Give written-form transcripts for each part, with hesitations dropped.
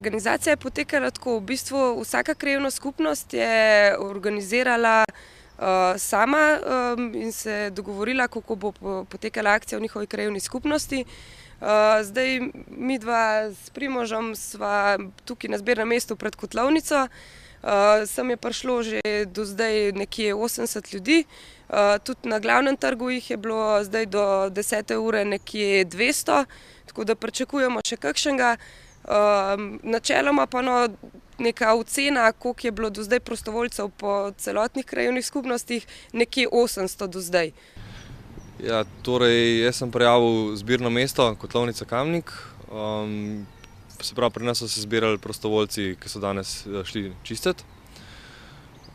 Organizacija je potekala tako, v bistvu vsaka krajevna skupnost je organizirala sama in se dogovorila, kako bo potekala akcija v njihovi krajevni skupnosti. Zdaj mi dva s Primožem sva tukaj na zbirnem mestu pred kotlovnico. Sem je prišlo že do zdaj nekje 80 ljudi. Tudi na glavnem trgu jih je bilo zdaj do 10. ure nekje 200, tako da pričakujemo še kakšnega. Načeloma pa neka ocena, koliko je bilo do zdaj prostovoljcev po celotnih krajevnih skupnostih, nekje 800 do zdaj. Ja, torej jaz sem prijavil zbirno mesto Kotlovnica Kamnik. Se pravi, pri nas so se zbirali prostovoljci, ki so danes šli čistit.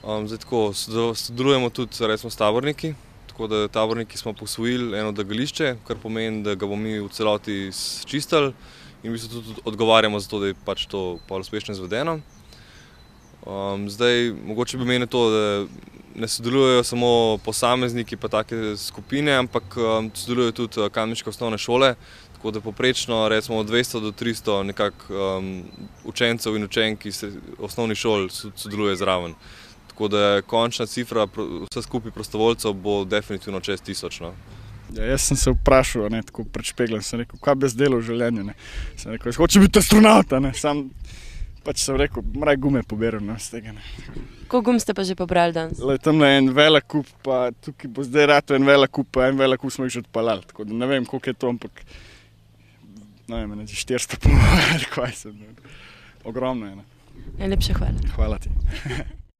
Zdaj tako, sodelujemo tudi recimo s taborniki, tako da taborniki smo posvojili eno odlagališče, kar pomeni, da ga bomo mi v celoti čistili in v bistvu tudi odgovarjamo za to, da je pač to pol uspešno izvedeno. Zdaj, mogoče bi menil to, da ne sodelujejo samo posamezniki pa take skupine, ampak sodelujejo tudi kamniške osnovne šole, tako da poprečno recimo od 200 do 300 nekako učencev in učenk iz osnovnih šol sodeluje zraven. Tako da končna cifra vse skupaj prostovoljcev bo definitivno čez 1000. Ja, jaz sem se vprašal, tako pred špeglom, sem rekel, kaj bi jaz delal v življenju. Sem rekel, jaz hočem biti astronavt, sam pač sem rekel, mraj gume poberal z tega. Koliko gum ste pa že pobrali danes? Tam je en velik kup, pa tukaj bo zdaj rato en velik kup, pa en velik kup smo jih že odpalali, tako da ne vem, koliko je to, ampak ne vem, 400 pomovali, kaj sem. Ogromno je. Najlepša hvala. Hvala ti.